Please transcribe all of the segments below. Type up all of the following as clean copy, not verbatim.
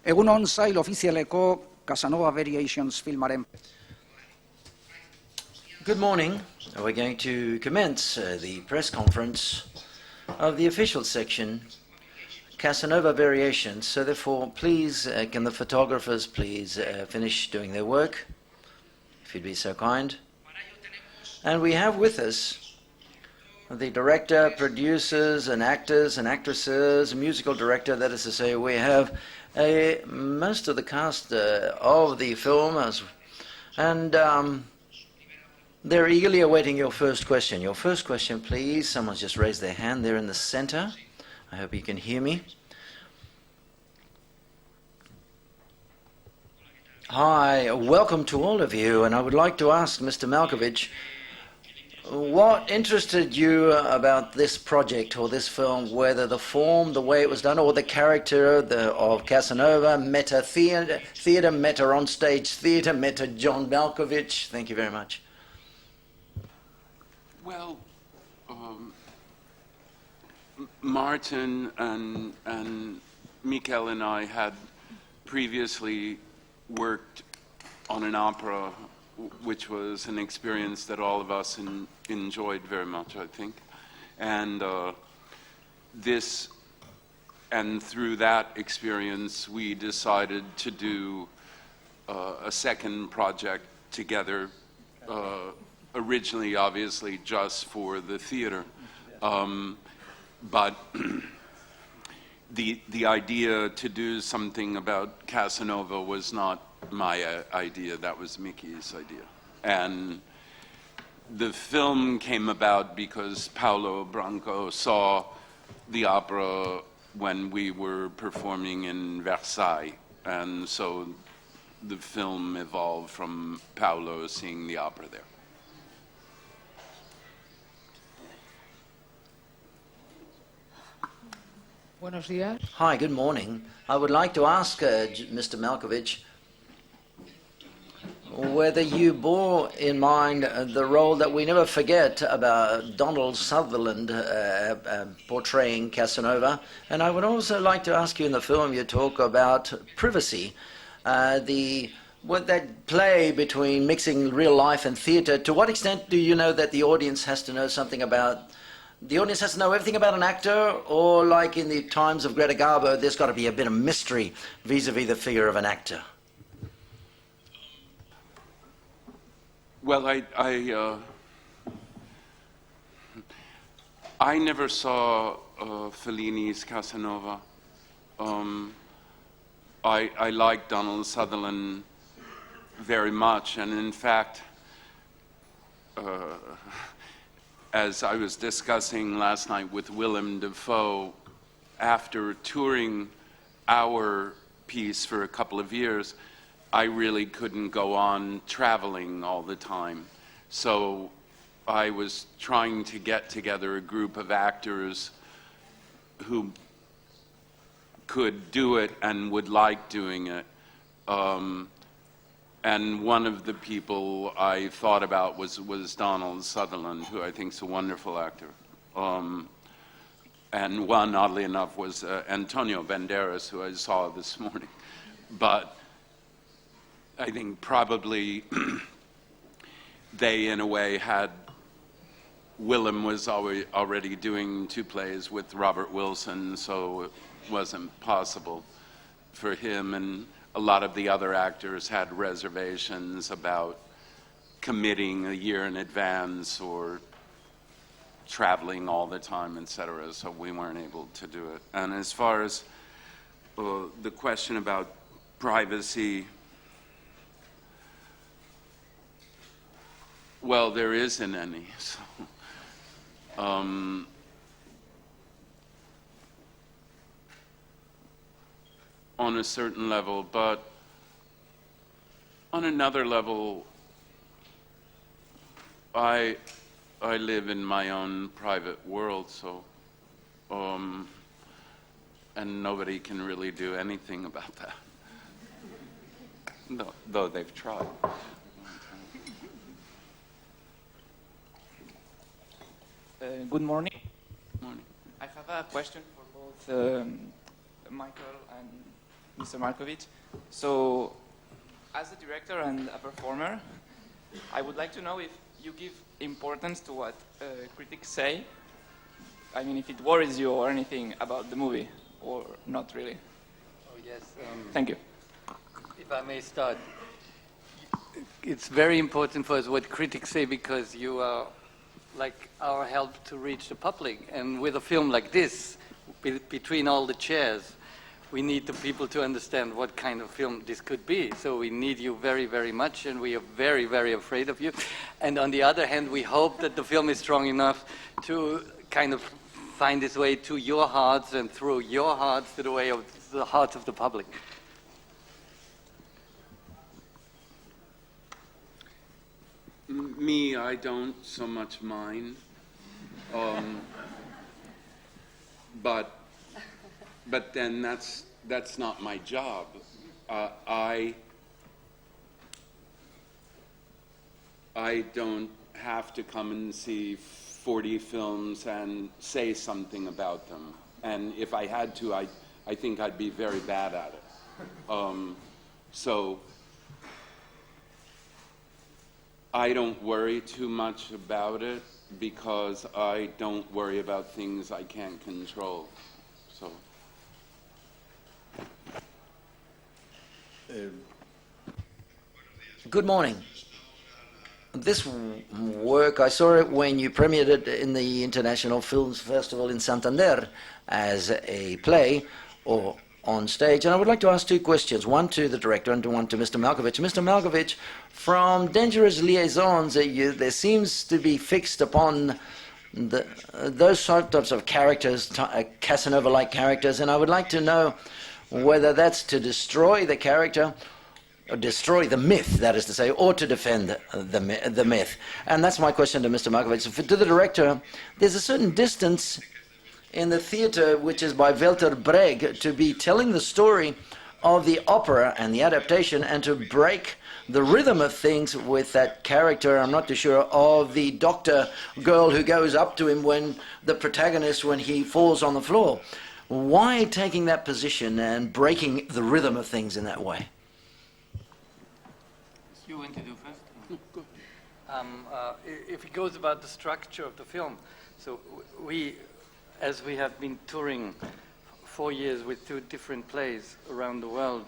Egunon sail ofizialeko Casanova Variations filmaren. Good morning. We're going to commence the press conference of the official section, Casanova Variations. So therefore, please, can the photographers please finish doing their work, if you'd be so kind. And we have with us the director, producers, and actors and actresses, musical director, that is to say, we have most of the cast of the film, and they're eagerly awaiting your first question. Your first question, please. Someone's just raised their hand there in the center. I hope you can hear me. Hi, welcome to all of you, and I would like to ask Mr. Malkovich, what interested you about this project or this film, whether the form, the way it was done, or the character of Casanova, meta theatre, meta on-stage theatre, meta John Malkovich? Thank you very much. Well, Martin and Mikel and I had previously worked on an opera, which was an experience that all of us enjoyed very much, I think. And through that experience, we decided to do a second project together, originally, obviously, just for the theater. But the idea to do something about Casanova was not my idea, that was Mickey's idea. And the film came about because Paolo Branco saw the opera when we were performing in Versailles. And so the film evolved from Paolo seeing the opera there. Buenos días. Hi, good morning. I would like to ask Mr. Malkovich whether you bore in mind the role that we never forget about Donald Sutherland portraying Casanova. And I would also like to ask you, in the film you talk about privacy, what that play between mixing real life and theatre. To what extent do you know that the audience has to know something about, the audience has to know everything about an actor, or like in the times of Greta Garbo, there's got to be a bit of mystery vis-a-vis the figure of an actor? Well, I never saw Fellini's Casanova. I like Donald Sutherland very much, and in fact, as I was discussing last night with Willem Dafoe, after touring our piece for a couple of years, I really couldn't go on traveling all the time. So I was trying to get together a group of actors who could do it and would like doing it. And one of the people I thought about was Donald Sutherland, who I think is a wonderful actor. And one, oddly enough, was Antonio Banderas, who I saw this morning. But I think probably they, in a way, Willem was already doing two plays with Robert Wilson, so it wasn't possible for him. And a lot of the other actors had reservations about committing a year in advance or traveling all the time, etc. So we weren't able to do it. And as far as the question about privacy, well, there isn't any. So, on a certain level, but on another level, I live in my own private world, so and nobody can really do anything about that. No, though they've tried. Good morning. Morning. I have a question for both Michael and Mr. Markovic. So, as a director and a performer, I would like to know if you give importance to what critics say. I mean, if it worries you or anything about the movie, or not really. Oh, yes. Thank you. If I may start. It's very important for us what critics say because you are like our help to reach the public. And with a film like this, between all the chairs, we need the people to understand what kind of film this could be. So we need you very, very much, and we are very, very afraid of you. And on the other hand, we hope that the film is strong enough to kind of find its way to your hearts and through your hearts to the way of the hearts of the public. Me, I don't so much mind. But then that's not my job. I don't have to come and see 40 films and say something about them. And if I had to, I think I'd be very bad at it. So I don't worry too much about it because I don't worry about things I can't control. So. Good morning. This work, I saw it when you premiered it in the International Films Festival in Santander as a play or on stage. And I would like to ask two questions, one to the director and one to Mr. Malkovich. Mr. Malkovich, from Dangerous Liaisons, there seems to be fixed upon those sorts of characters, Casanova-like characters, and I would like to know whether that's to destroy the character, or destroy the myth, that is to say, or to defend the myth. And that's my question to Mr. Markovic. To the director, there's a certain distance in the theater, which is by Walter Breg, to be telling the story of the opera and the adaptation and to break the rhythm of things with that character, I'm not too sure, of the doctor girl who goes up to him when the protagonist, when he falls on the floor. Why taking that position and breaking the rhythm of things in that way? You want to do first? If it goes about the structure of the film, so we, as we have been touring 4 years with 2 different plays around the world,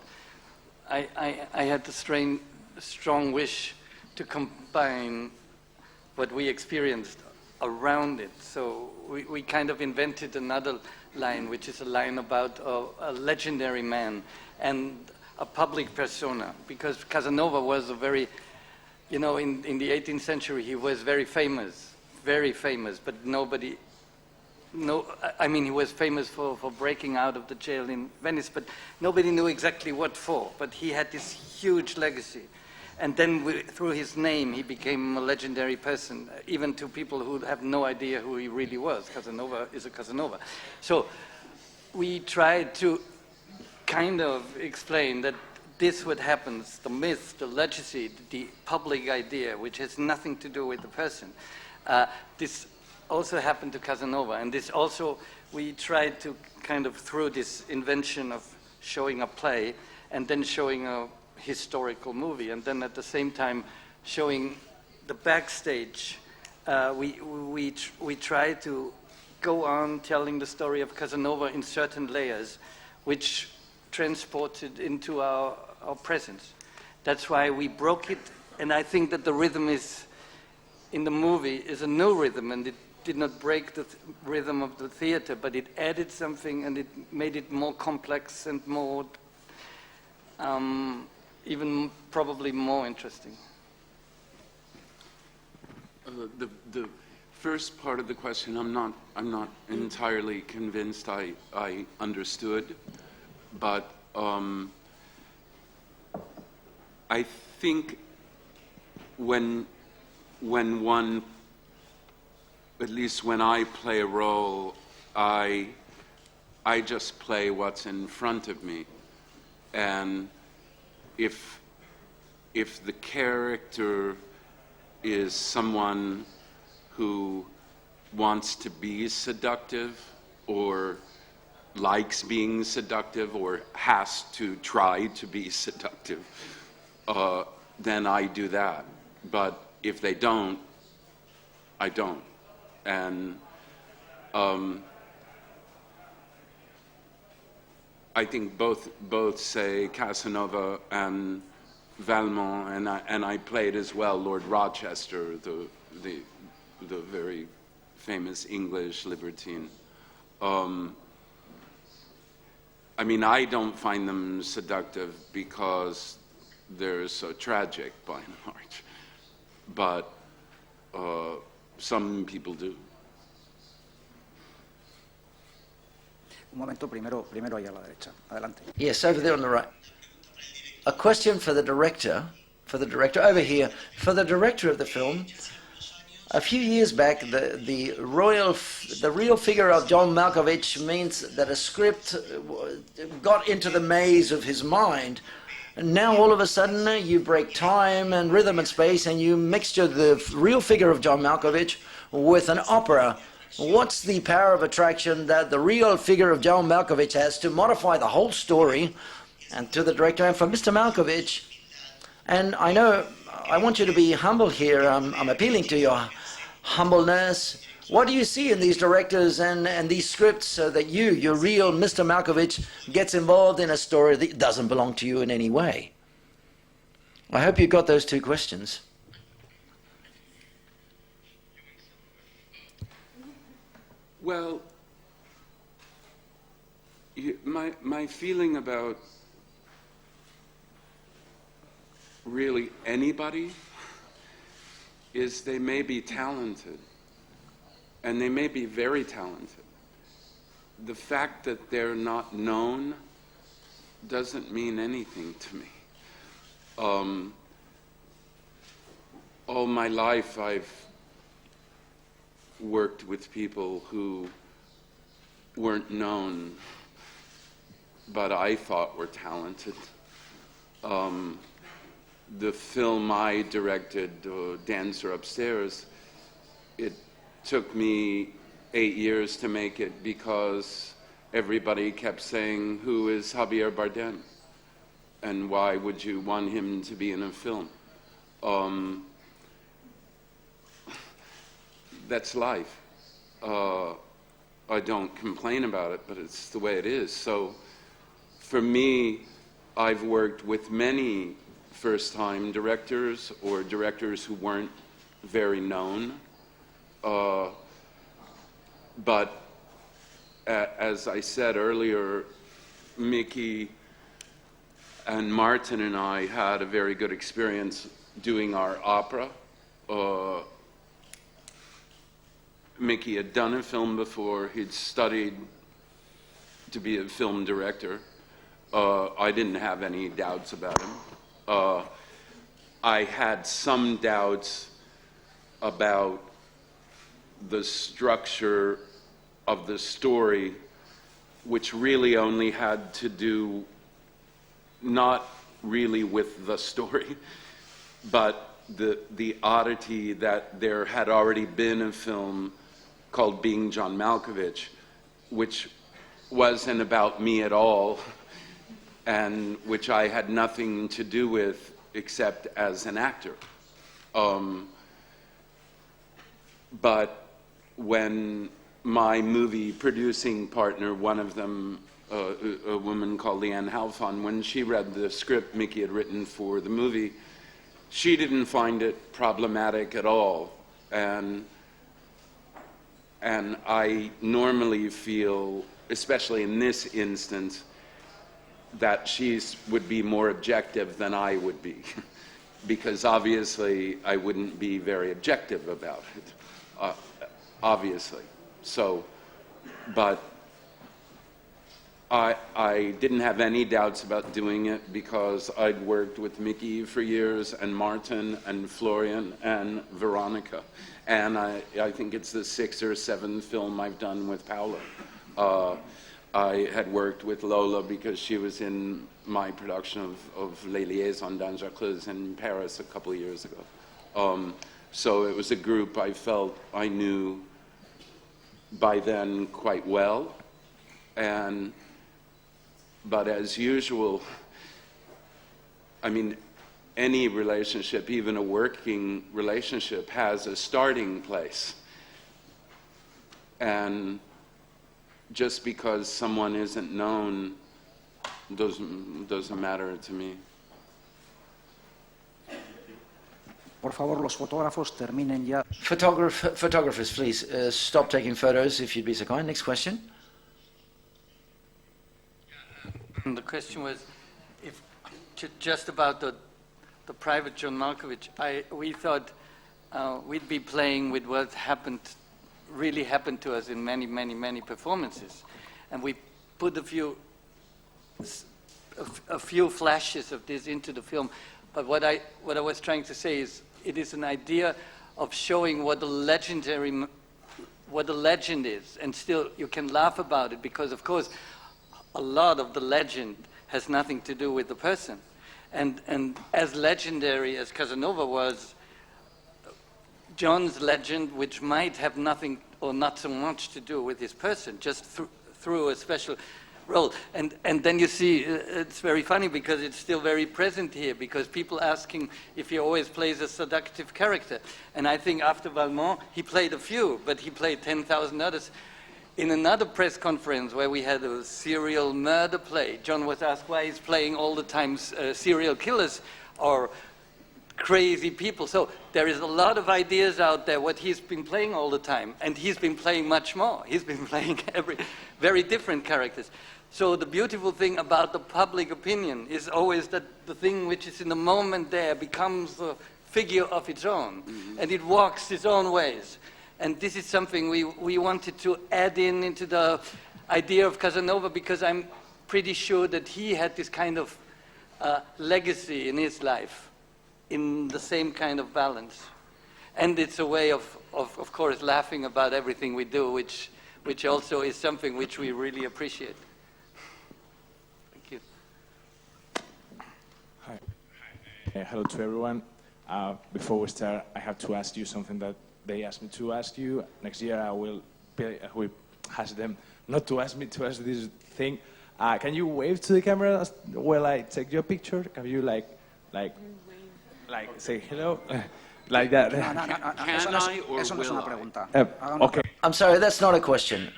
I had the strong wish to combine what we experienced around it. So we kind of invented another line, which is a line about a legendary man and a public persona, because Casanova was a very, in the 18th century, he was very famous, but he was famous for breaking out of the jail in Venice, but nobody knew exactly what for, but he had this huge legacy. And then through his name, he became a legendary person, even to people who have no idea who he really was. Casanova is a Casanova. So we tried to kind of explain that this what happens, the myth, the legacy, the public idea, which has nothing to do with the person. This also happened to Casanova, and this also, we tried to kind of, through this invention of showing a play and then showing a historical movie, and then at the same time showing the backstage, we try to go on telling the story of Casanova in certain layers, which transported into our presence. That's why we broke it, and I think that the rhythm is, in the movie, is a new rhythm, and it did not break the rhythm of the theater, but it added something, and it made it more complex and more, even probably more interesting. The first part of the question, I'm not entirely convinced I understood, but I think when one, at least when I play a role, I just play what's in front of me, and if the character is someone who wants to be seductive or likes being seductive or has to try to be seductive, then I do that. But if they don't, I don't. And I think both say Casanova and Valmont, and I played as well Lord Rochester, the very famous English libertine. I mean, I don't find them seductive because they're so tragic by and large, but some people do. Un momento, primero ahí a la derecha. Adelante. Yes, over there on the right. A question for the director over here, for the director of the film. A few years back, the real figure of John Malkovich means that a script got into the maze of his mind. And now all of a sudden you break time and rhythm and space and you mixture the real figure of John Malkovich with an opera. What's the power of attraction that the real figure of John Malkovich has to modify the whole story? And to the director and for Mr. Malkovich, and I know I want you to be humble here. I'm appealing to your humbleness. What do you see in these directors and these scripts so that your real Mr. Malkovich, gets involved in a story that doesn't belong to you in any way? I hope you got those two questions. Well, my feeling about really anybody is they may be talented, and they may be very talented. The fact that they're not known doesn't mean anything to me. All my life I've worked with people who weren't known, but I thought were talented. The film I directed, Dancer Upstairs, it took me 8 years to make it because everybody kept saying, who is Javier Bardem? And why would you want him to be in a film? That's life. I don't complain about it, but it's the way it is. So for me, I've worked with many first-time directors or directors who weren't very known. But as I said earlier, Mickey and Martin and I had a very good experience doing our opera. Mickey had done a film before. He'd studied to be a film director. I didn't have any doubts about him. I had some doubts about the structure of the story, which really only had to do not really with the story, but the oddity that there had already been a film called Being John Malkovich, which wasn't about me at all, and which I had nothing to do with except as an actor. But when my movie producing partner, one of them, a woman called Leanne Halfon, when she read the script Mickey had written for the movie, she didn't find it problematic at all. And I normally feel, especially in this instance, that she would be more objective than I would be, because obviously I wouldn't be very objective about it, obviously. So, but I didn't have any doubts about doing it because I'd worked with Mickey for years, and Martin, and Florian, and Veronica. And I think it's the 6th or 7th film I've done with Paolo. I had worked with Lola because she was in my production of Les Liaisons Dangereuses in Paris a couple of years ago. So it was a group I felt I knew by then quite well. But as usual, I mean, any relationship, even a working relationship, has a starting place. And just because someone isn't known doesn't matter to me. Por favor, los fotógrafos terminen ya. Photographers, please stop taking photos if you'd be so kind. Next question. And the question was, if just about the private John Malkovich, we thought we'd be playing with what really happened to us in many, many, many performances, and we put a few flashes of this into the film. But what I was trying to say is, it is an idea of showing what a legend is, and still you can laugh about it, because of course a lot of the legend has nothing to do with the person. And as legendary as Casanova was, John's legend, which might have nothing or not so much to do with his person, just through a special role. And then you see, it's very funny because it's still very present here, because people asking if he always plays a seductive character. And I think after Valmont, he played a few, but he played 10,000 others. In another press conference where we had a serial murder play, John was asked why he's playing all the time serial killers or crazy people. So there is a lot of ideas out there what he's been playing all the time, and he's been playing much more. He's been playing very different characters. So the beautiful thing about the public opinion is always that the thing which is in the moment there becomes a figure of its own, and it walks its own ways. And this is something we wanted to add into the idea of Casanova, because I'm pretty sure that he had this kind of legacy in his life, in the same kind of balance. And it's a way of course, laughing about everything we do, which also is something which we really appreciate. Thank you. Hi. Hello to everyone. Before we start, I have to ask you something that they asked me to ask you. Next year I will ask them not to ask me to ask this thing. Can you wave to the camera while I take your picture? Can you like say hello? Like that. No. Can I or Eso no es will una I? pregunta. Okay. I'm sorry, that's not a question.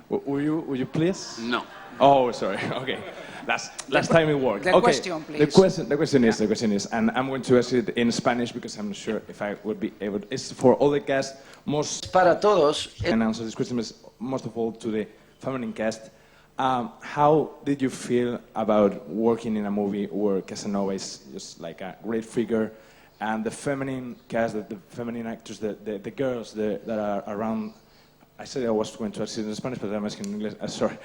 Will you please? No. Oh, sorry. Okay. Last time it worked. The Okay. question, please. The question is, and I'm going to ask it in Spanish because I'm not sure if I would be able. It's for all the cast. Para todos, And answer this question is most of all to the feminine cast. How did you feel about working in a movie where Casanova is just like a great figure, and the feminine cast, the feminine actors, the girls that are around? I said I was going to ask it in Spanish, but I'm asking in English. Sorry.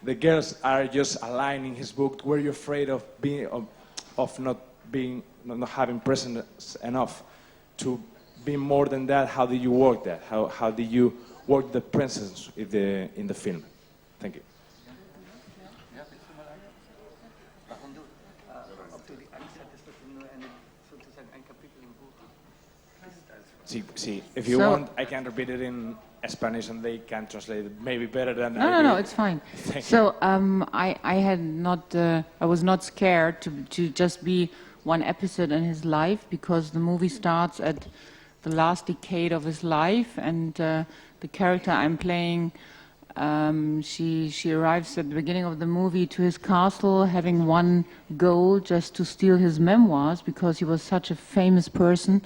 The girls are just aligning his book. Were you afraid of not having presence enough to be more than that? How did you work that? How did you work the presence in the film? Thank you. See, if you want, I can repeat it in Spanish and they can translate it maybe better than I do. No, it's fine. So I was not scared to just be one episode in his life, because the movie starts at the last decade of his life, and the character I'm playing, she arrives at the beginning of the movie to his castle, having one goal, just to steal his memoirs, because he was such a famous person.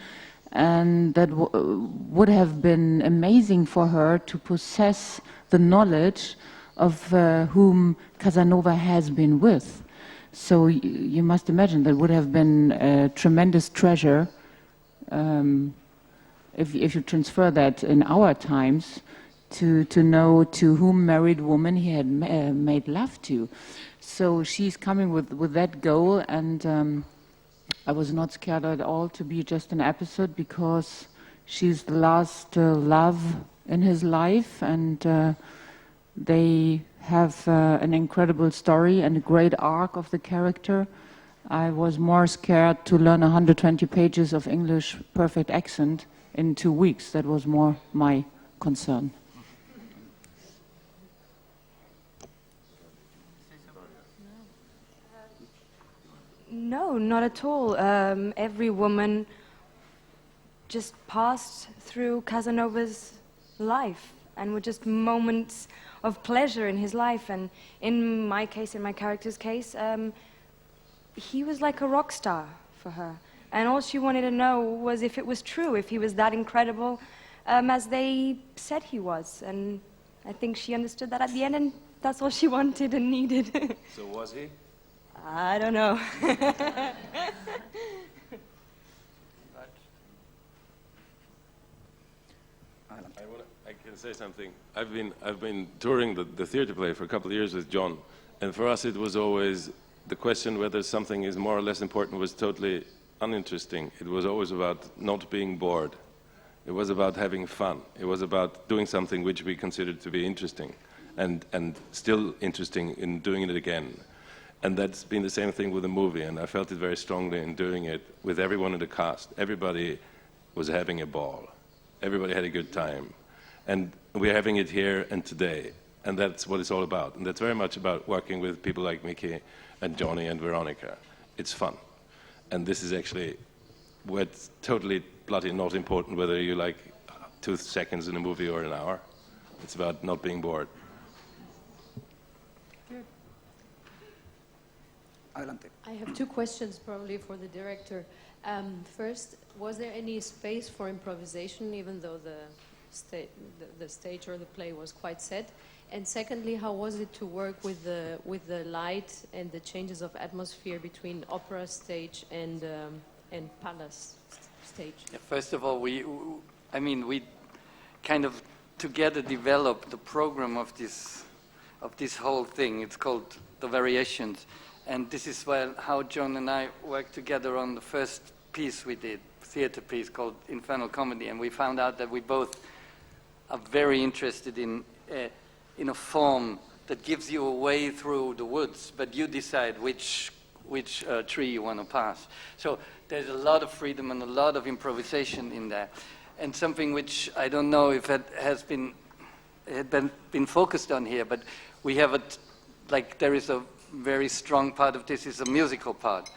And that would have been amazing for her to possess the knowledge of whom Casanova has been with. So you must imagine that would have been a tremendous treasure if you transfer that in our times, to know to whom married woman he had made love to. So she's coming with that goal, and I was not scared at all to be just an episode, because she's the last love in his life, and they have an incredible story and a great arc of the character. I was more scared to learn 120 pages of English perfect accent in 2 weeks. That was more my concern. No, not at all. Every woman just passed through Casanova's life and were just moments of pleasure in his life. And in my case, in my character's case, he was like a rock star for her. And all she wanted to know was if it was true, if he was that incredible as they said he was. And I think she understood that at the end, and that's all she wanted and needed. So was he? I don't know. I can say something. I've been touring the theater play for a couple of years with John, and for us it was always the question whether something is more or less important was totally uninteresting. It was always about not being bored. It was about having fun. It was about doing something which we considered to be interesting, and still interesting in doing it again. And that's been the same thing with the movie, and I felt it very strongly in doing it with everyone in the cast. Everybody was having a ball. Everybody had a good time. And we're having it here and today, and that's what it's all about. And that's very much about working with people like Mickey and Johnny and Veronica. It's fun. And this is actually where it's totally bloody not important whether you like 2 seconds in a movie or an hour. It's about not being bored. Adelante. I have 2 questions probably for the director. First, was there any space for improvisation even though the stage or the play was quite set? And secondly, how was it to work with the light and the changes of atmosphere between opera stage and palace stage? Yeah, first of all, we kind of together developed the program of this whole thing. It's called The Variations. And this is how John and I worked together on the first piece we did, theater piece called Infernal Comedy. And we found out that we both are very interested in a form that gives you a way through the woods, but you decide which tree you want to pass. So there's a lot of freedom and a lot of improvisation in there. And something which I don't know if it had been focused on here, but we have there is a very strong part of this is a musical part.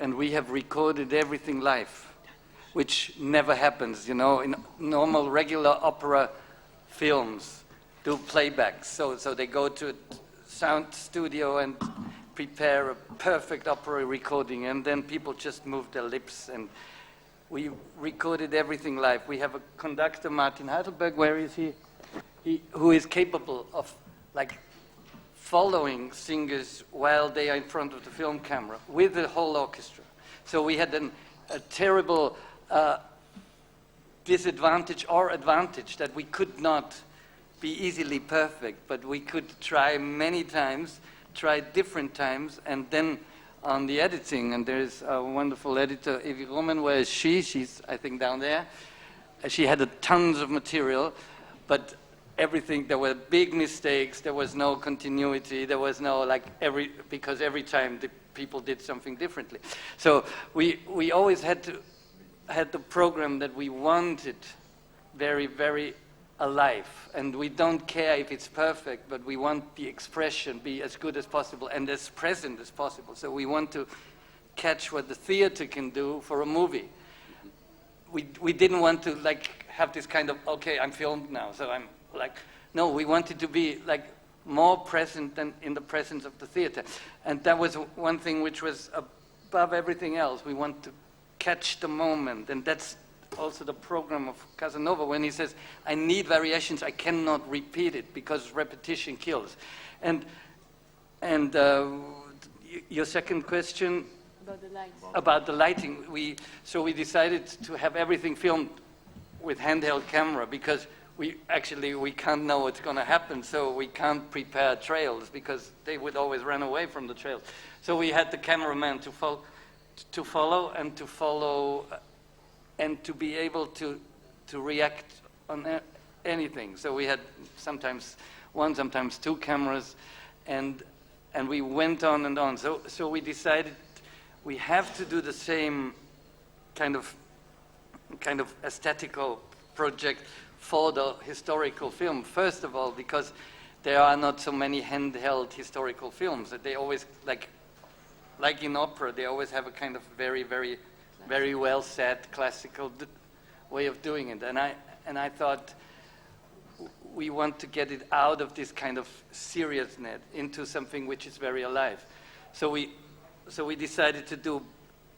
And we have recorded everything live, which never happens, in normal, regular opera films do playbacks. So they go to a sound studio and prepare a perfect opera recording, and then people just move their lips, and we recorded everything live. We have a conductor, Martin Heidelberg, where is he? Who is capable of, following singers while they are in front of the film camera with the whole orchestra. So we had a terrible disadvantage or advantage that we could not be easily perfect, but we could try many times, try different times, and then on the editing, and there's a wonderful editor, Evie Roman, where is she? She's, I think, down there. She had tons of material, but everything, there were big mistakes, there was no continuity, there was no, because every time the people did something differently. So we always had the program that we wanted very, very alive, and we don't care if it's perfect, but we want the expression be as good as possible and as present as possible. So we want to catch what the theater can do for a movie. We didn't want to have this kind of, okay, I'm filmed now, so I'm no, we wanted to be more present than in the presence of the theater. And that was one thing which was above everything else. We want to catch the moment, and that's also the program of Casanova. When he says, I need variations, I cannot repeat it because repetition kills. And your second question? About the lights. About the lighting. So we decided to have everything filmed with handheld camera because we can't know what's going to happen, so we can't prepare trails because they would always run away from the trails. So we had the cameraman to follow and to be able to react on anything. So we had sometimes 1, sometimes 2 cameras, and we went on and on. So we decided we have to do the same kind of aesthetical project for the historical film. First of all, because there are not so many handheld historical films. They always like in opera, they always have a kind of very well set classical way of doing it. And I thought we want to get it out of this kind of seriousness into something which is very alive. So we decided to do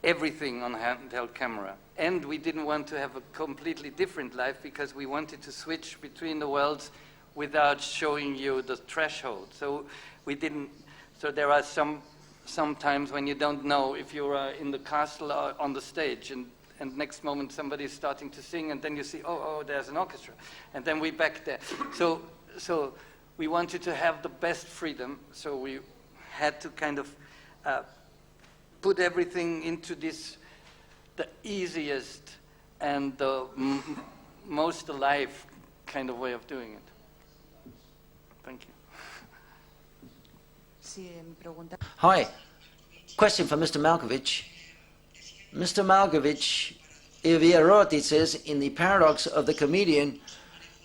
everything on handheld camera. And we didn't want to have a completely different life because we wanted to switch between the worlds without showing you the threshold. So there are some times when you don't know if you're in the castle or on the stage, and next moment somebody's starting to sing, and then you see, oh, there's an orchestra, and then we're back there. So we wanted to have the best freedom, so we had to kind of put everything into the easiest and the most alive kind of way of doing it. Thank you. Hi. Question for Mr. Malkovich. Mr. Malkovich, Ivieroti says, in the paradox of the comedian,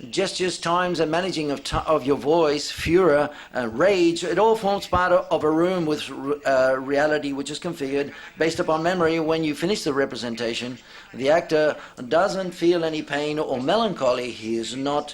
gestures, times, and managing of your voice, furor, rage, it all forms part of a room with reality which is configured based upon memory. When you finish the representation, the actor doesn't feel any pain or melancholy. He is not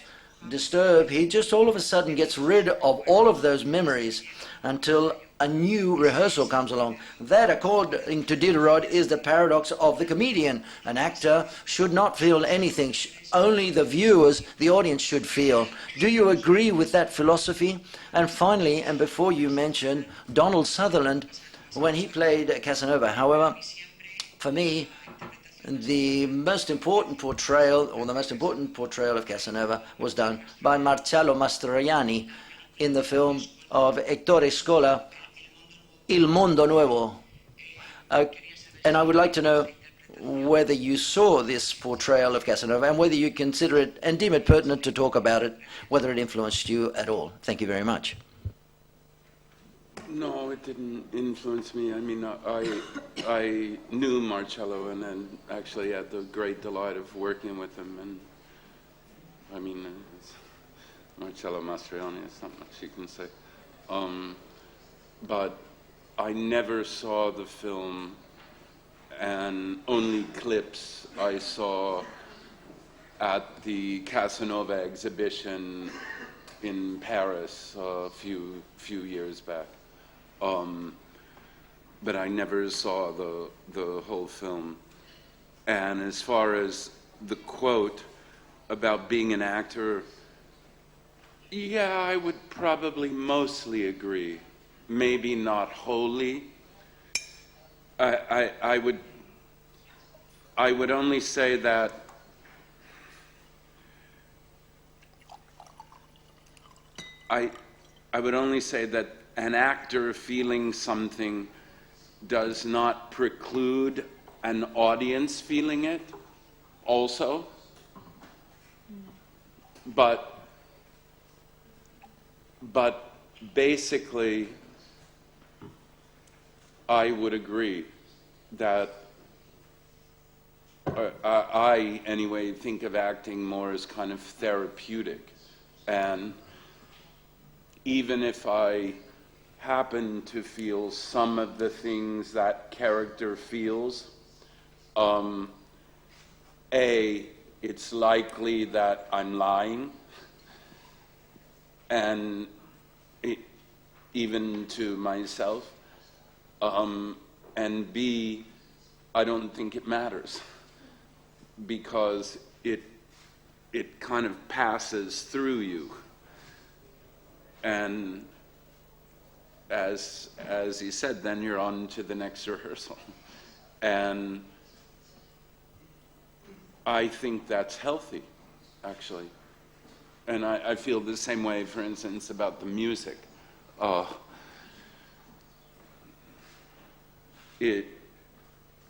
disturbed. He just all of a sudden gets rid of all of those memories until a new rehearsal comes along. That, according to Diderot, is the paradox of the comedian. An actor should not feel anything. Only the viewers, the audience, should feel. Do you agree with that philosophy? And finally, and before you mention Donald Sutherland, when he played Casanova, however, for me, the most important portrayal of Casanova was done by Marcello Mastroianni in the film of Ettore Scola, Il Mondo Nuovo. And I would like to know whether you saw this portrayal of Casanova and whether you consider it and deem it pertinent to talk about it, whether it influenced you at all. Thank you very much. No, it didn't influence me. I mean, I knew Marcello and then actually had the great delight of working with him. And I mean, Marcello Mastroianni, there's not much you can say. But I never saw the film, and only clips I saw at the Casanova exhibition in Paris a few years back. But I never saw the whole film. And as far as the quote about being an actor, yeah, I would probably mostly agree. Maybe not wholly. I would only say that I would only say that an actor feeling something does not preclude an audience feeling it also. But basically, I would agree that I, anyway, think of acting more as kind of therapeutic. And even if I happen to feel some of the things that character feels, it's likely that I'm lying, and even to myself, and B, I don't think it matters, because it kind of passes through you. And as he said, then you're on to the next rehearsal. And I think that's healthy, actually. And I feel the same way, for instance, about the music.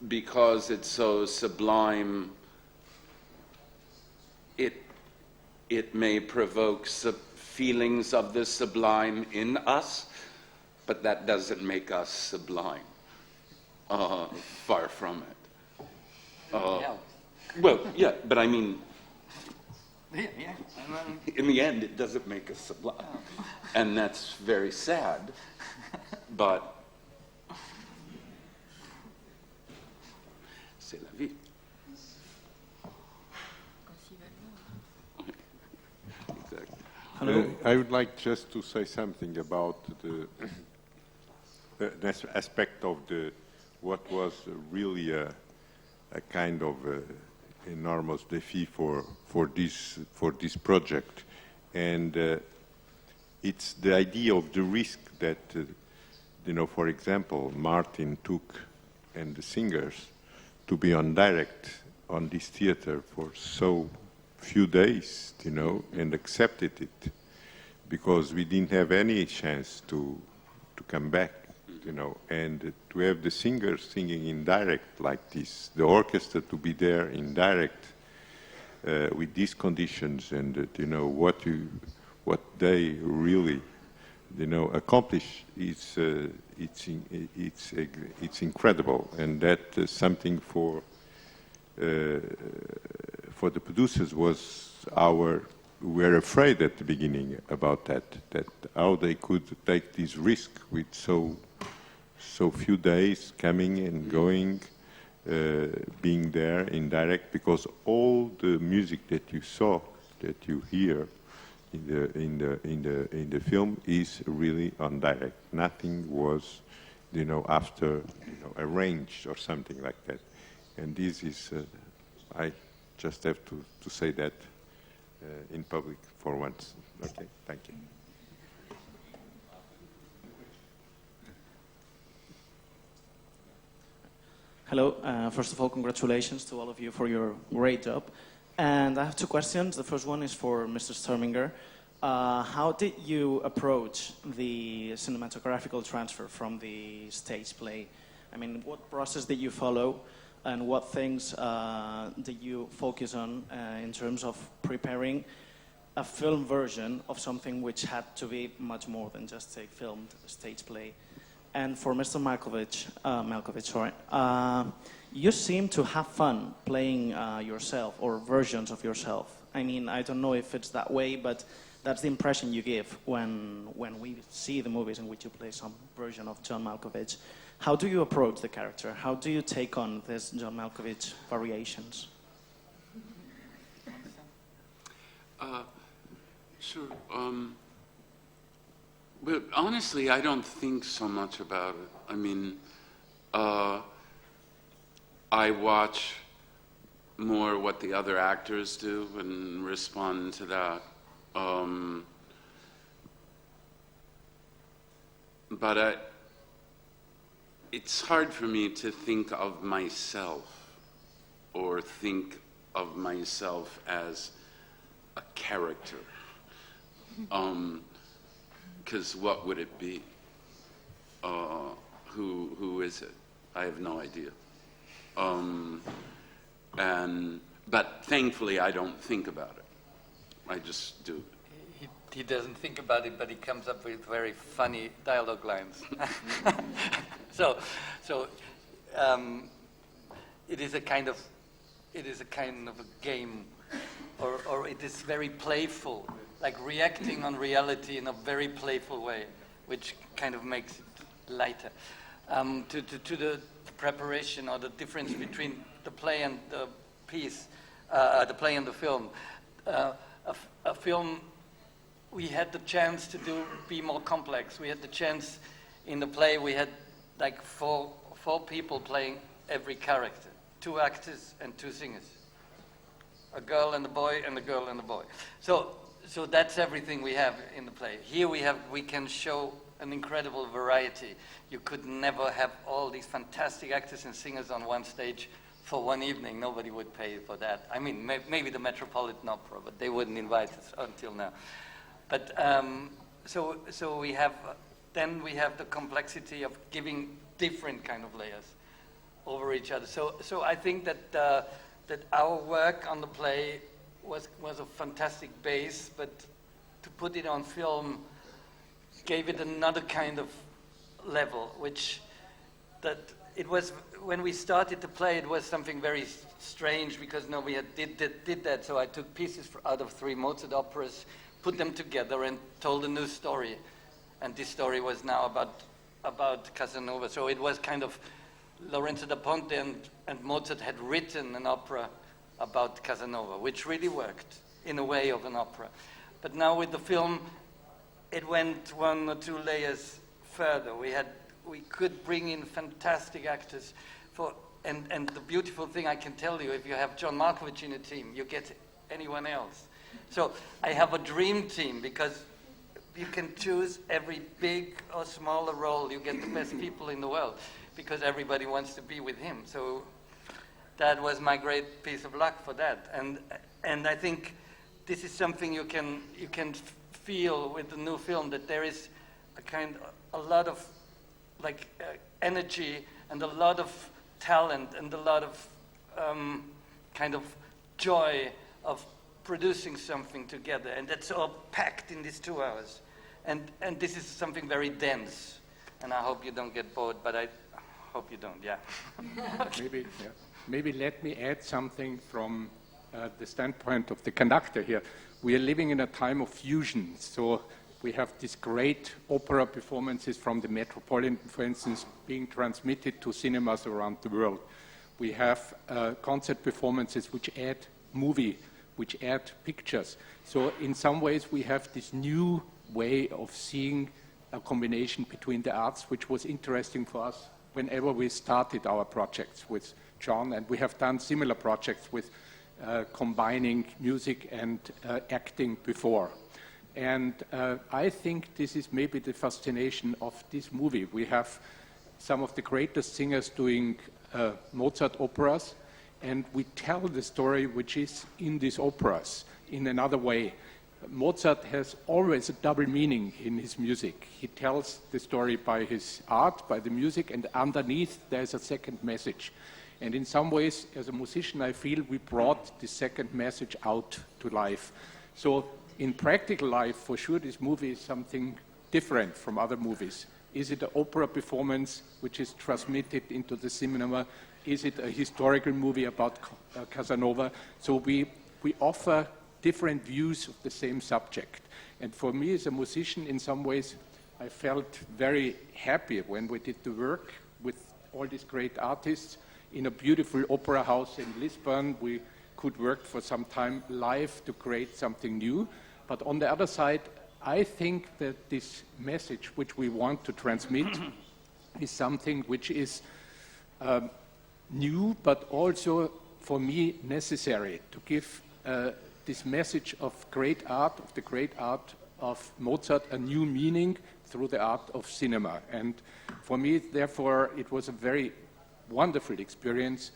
Because it's so sublime, it may provoke feelings of the sublime in us, but that doesn't make us sublime. Far from it. Well, yeah, but I mean, in the end, it doesn't make us sublime. And that's very sad. But c'est la vie. Exactly. Hello. I would like just to say something about this aspect of what was really a kind of enormous defeat for this project, and it's the idea of the risk that for example, Martin took and the singers to be on direct on this theater for so few days, and accepted it because we didn't have any chance to come back, and to have the singers singing in direct like this, the orchestra to be there in direct with these conditions, and what they really accomplish, it's incredible, and that something for the producers was we were afraid at the beginning about that how they could take this risk with so few days coming and going, being there in direct, because all the music that you saw, that you hear in the film is really on direct. Nothing was, after arranged or something like that. And this is, I just have to say that in public for once. Okay, thank you. Hello. First of all, congratulations to all of you for your great job. And I have two questions. The first one is for Mr. Sturminger. How did you approach the cinematographical transfer from the stage play? I mean, what process did you follow, and what things did you focus on in terms of preparing a film version of something which had to be much more than just a filmed stage play? And for Mr. Malkovich, you seem to have fun playing yourself or versions of yourself. I mean, I don't know if it's that way, but that's the impression you give when we see the movies in which you play some version of John Malkovich. How do you approach the character? How do you take on this John Malkovich variations? Sure. But honestly, I don't think so much about it. I mean, I watch more what the other actors do and respond to that. But it's hard for me to think of myself or think of myself as a character. Because what would it be? Who is it? I have no idea. But thankfully, I don't think about it. I just do. He doesn't think about it, but he comes up with very funny dialogue lines. So it is a kind of a game, or it is very playful, like reacting on reality in a very playful way, which kind of makes it lighter. To the preparation or the difference between the play and the piece, the play and the film. A film, we had the chance to be more complex. We had the chance in the play, we had like four people playing every character, 2 actors and 2 singers. A girl and a boy, and a girl and a boy. So that's everything we have in the play. Here we can show an incredible variety. You could never have all these fantastic actors and singers on one stage for one evening. Nobody would pay for that. I mean, maybe the Metropolitan Opera, but they wouldn't invite us until now. But so we have the complexity of giving different kind of layers over each other. So I think that our work on the play was a fantastic base, but to put it on film gave it another kind of level, which that it was, when we started to play, it was something very strange because nobody did that. So I took pieces out of 3 Mozart operas, put them together and told a new story. And this story was now about Casanova. So it was kind of Lorenzo da Ponte and Mozart had written an opera about Casanova, which really worked in a way of an opera. But now with the film, it went 1 or 2 layers further. We could bring in fantastic actors and the beautiful thing I can tell you, if you have John Markovich in a team, you get anyone else. So I have a dream team because you can choose every big or smaller role. You get the best people in the world because everybody wants to be with him. So that was my great piece of luck for that. And I think this is something you can feel with the new film, that there is a lot of energy and a lot of talent and a lot of kind of joy of producing something together, and that's all packed in these 2 hours. And this is something very dense, and I hope you don't get bored, but I hope you don't, yeah. Maybe let me add something from the standpoint of the conductor here. We are living in a time of fusion, so we have these great opera performances from the Metropolitan, for instance, being transmitted to cinemas around the world. We have concert performances which add movie, which add pictures. So in some ways we have this new way of seeing a combination between the arts, which was interesting for us whenever we started our projects with John, and we have done similar projects with combining music and acting before. And I think this is maybe the fascination of this movie. We have some of the greatest singers doing Mozart operas, and we tell the story which is in these operas in another way. Mozart has always a double meaning in his music. He tells the story by his art, by the music, and underneath there's a second message. And in some ways, as a musician, I feel we brought the second message out to life. So in practical life, for sure, this movie is something different from other movies. Is it an opera performance which is transmitted into the cinema? Is it a historical movie about Casanova? So we offer different views of the same subject. And for me as a musician, in some ways, I felt very happy when we did the work with all these great artists in a beautiful opera house in Lisbon. We could work for some time live to create something new. But on the other side, I think that this message which we want to transmit is something which is new, but also for me necessary to give this message of great art, of the great art of Mozart, a new meaning through the art of cinema. And for me, therefore, it was a very wonderful experience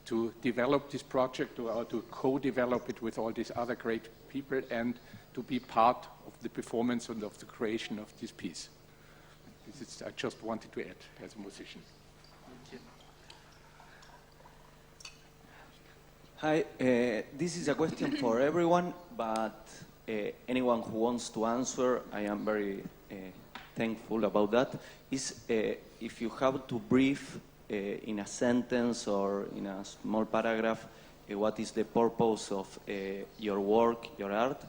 to develop this project, or to co-develop it with all these other great people, and to be part of the performance and of the creation of this piece. This is, I just wanted to add as a musician. Hi, this is a question for everyone, but anyone who wants to answer, I am very thankful about that. Is if you have to brief in a sentence or in a small paragraph what is the purpose of your work, your art,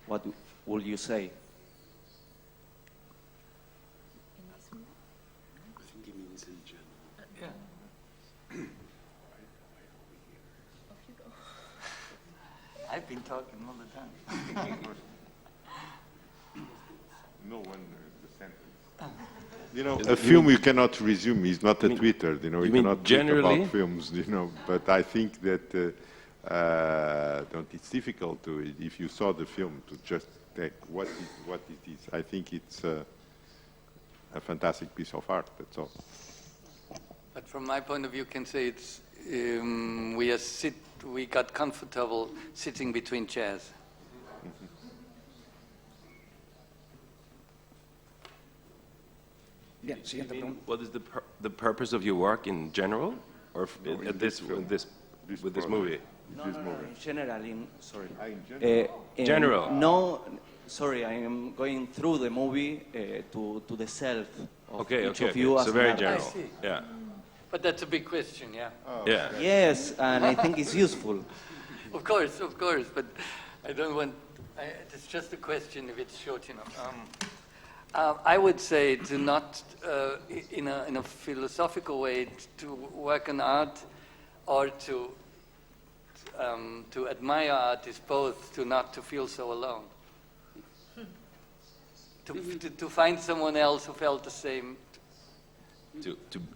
what would you say? I think he means in general. Yeah. I've been talking all the time. No one the sentence. You know, a film you cannot resume is not a Twitter. You know, you cannot tweet about films. You know, but I think that it's difficult to, if you saw the film, to just take what it is. I think it's a fantastic piece of art. That's all. But from my point of view, can say it's we got comfortable sitting between chairs. Bien, siguiente pregunta. What is the purpose of your work in general, or with this movie? No, in general, sorry. In general? No, sorry, I am going through the movie to the self of each of you as so very an general. artist. Yeah. But that's a big question, yeah. Oh, yeah. Yes, and I think it's useful. Of course, but I don't want. It's just a question if it's short enough. I would say to not, in a philosophical way, to work on art or to admire art is both to not to feel so alone. To find someone else who felt the same.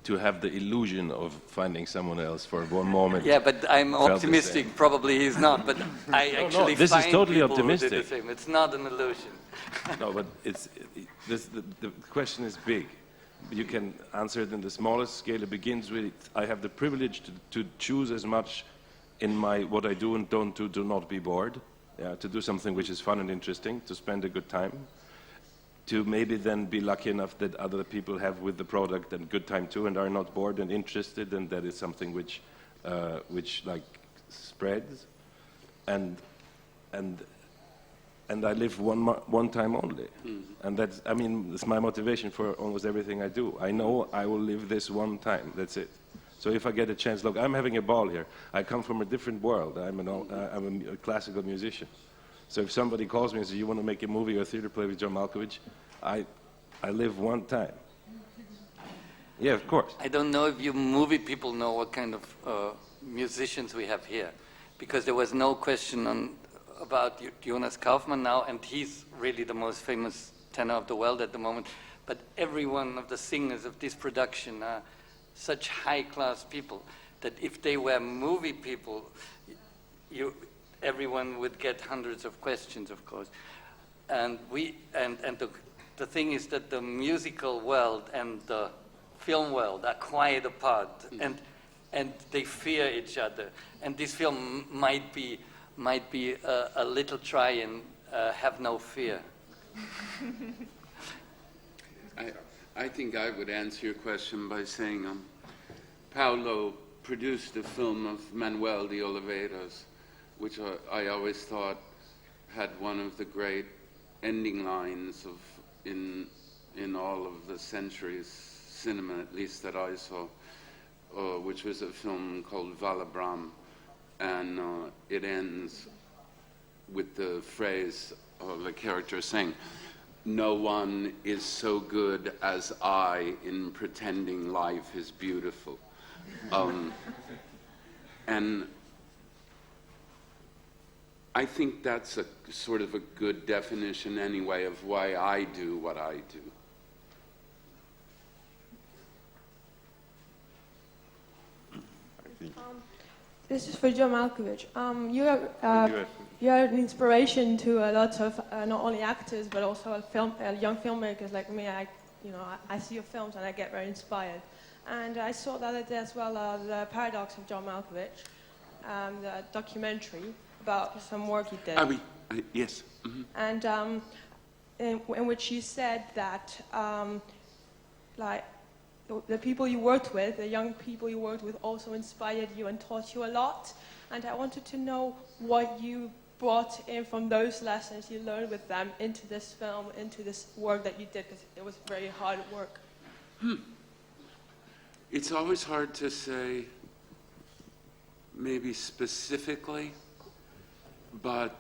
To have the illusion of finding someone else for one moment. Yeah, but I'm felt the optimistic. same. Probably he's not, but I actually this find is totally people optimistic. who did the same. It's not an illusion. No, but the question is big. You can answer it in the smallest scale. It begins with, I have the privilege to choose as much in what I do and don't do, to not be bored, to do something which is fun and interesting, to spend a good time, to maybe then be lucky enough that other people have with the product and good time too and are not bored and interested, and that is something which like spreads. And I live one time only. And that's, I mean, it's my motivation for almost everything I do. I know I will live this one time, that's it. So if I get a chance, look, I'm having a ball here. I come from a different world. I'm a classical musician. So if somebody calls me and says, you want to make a movie or a theater play with John Malkovich, I live one time. Yeah, of course. I don't know if you movie people know what kind of musicians we have here, because there was no question about Jonas Kaufmann now, and he's really the most famous tenor of the world at the moment. But every one of the singers of this production are such high-class people that if they were movie people, everyone would get hundreds of questions, of course. And the thing is that the musical world and the film world are quite apart, and they fear each other. And this film might be a little try and have no fear. I think I would answer your question by saying Paulo produced a film of Manuel de Oliveira's, which I always thought had one of the great ending lines in all of the century's cinema, at least that I saw, which was a film called Valabram, and it ends with the phrase of a character saying, "No one is so good as I in pretending life is beautiful." And I think that's a sort of a good definition anyway of why I do what I do. This is for John Malkovich. You are an inspiration to a lot of not only actors but also young filmmakers like me. I see your films and I get very inspired. And I saw the other day as well the Paradox of John Malkovich, the documentary about some work he did. Yes. Mm-hmm. And in which you said that like the people you worked with, the young people you worked with, also inspired you and taught you a lot. And I wanted to know what you brought in from those lessons you learned with them into this film, into this work that you did, because it was very hard work. It's always hard to say maybe specifically, but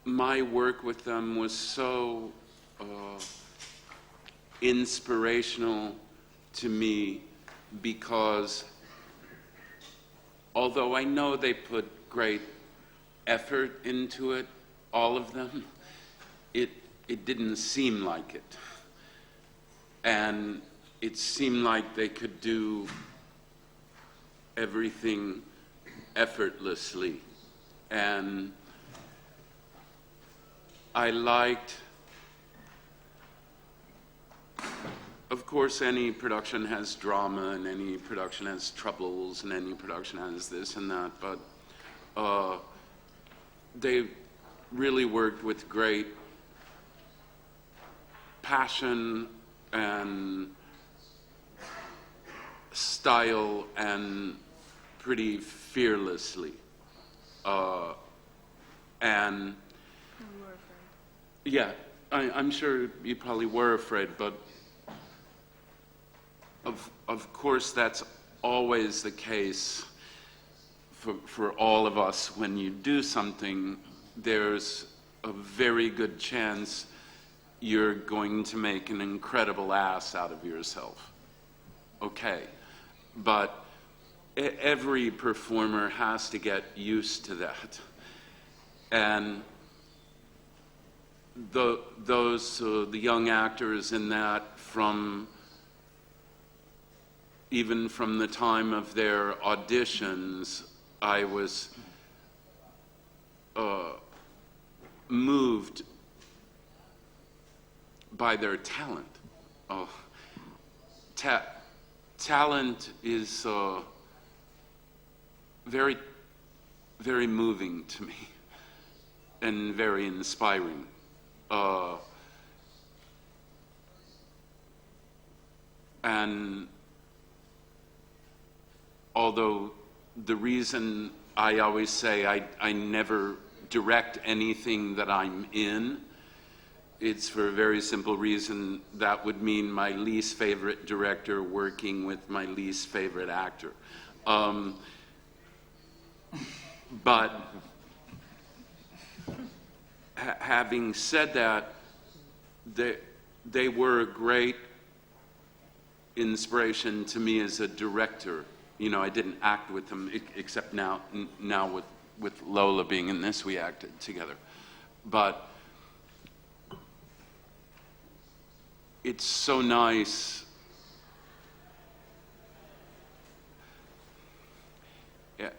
my work with them was so inspirational to me because although I know they put great effort into it, all of them, it didn't seem like it. And it seemed like they could do everything effortlessly. And I liked, of course, any production has drama and any production has troubles and any production has this and that, but they really worked with great passion and style and pretty fearlessly. And yeah, I'm sure you probably were afraid, but of course that's always the case for all of us when you do something there's a very good chance you're going to make an incredible ass out of yourself. Okay, but every performer has to get used to that. And the young actors in that, even from the time of their auditions, I was moved by their talent. Oh, talent is very, very moving to me and very inspiring. And although the reason I always say I never direct anything that I'm in, it's for a very simple reason. That would mean my least favorite director working with my least favorite actor. But having said that, they were a great inspiration to me as a director. You know, I didn't act with them except now with Lola being in this, we acted together. But it's so nice.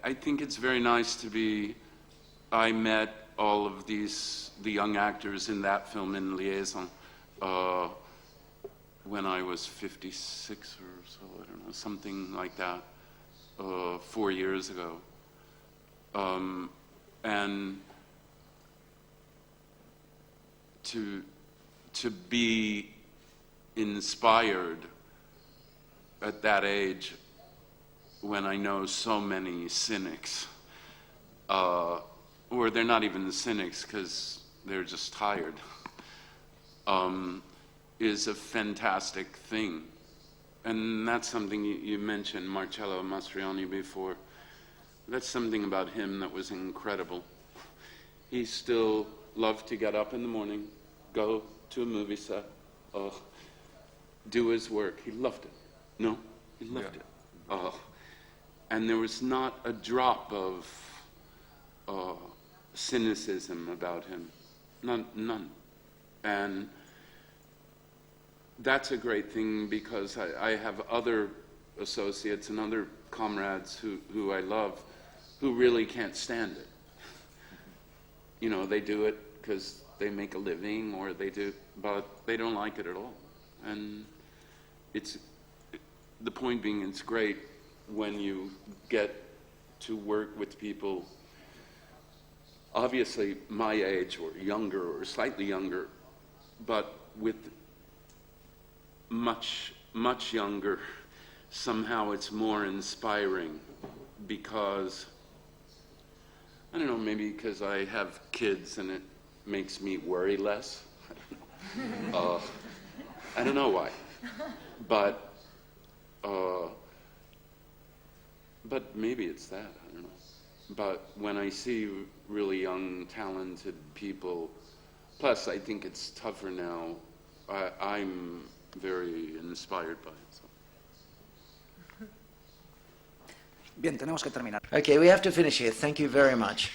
I think it's very nice to be, I met all of the young actors in that film in Liaison when I was 56 or so, I don't know, something like that, 4 years ago. And to be inspired at that age when I know so many cynics, or they're not even cynics because they're just tired, is a fantastic thing. And that's something you mentioned Marcello Mastroianni before. That's something about him that was incredible. He still loved to get up in the morning, go to a movie set, do his work. He loved it. No, he loved it. And there was not a drop of cynicism about him. None. And that's a great thing because I have other associates and other comrades who I love who really can't stand it. You know, they do it because they make a living or they do, but they don't like it at all. And the point being, it's great when you get to work with people, obviously my age or younger or slightly younger, but with much, much younger, somehow it's more inspiring because, I don't know, maybe because I have kids and it makes me worry less. I don't know why, but maybe it's that, I don't know. But when I see really young, talented people, plus I think it's tougher now, I'm very inspired by it. So. Bien, tenemos que terminar. Okay, we have to finish here. Thank you very much.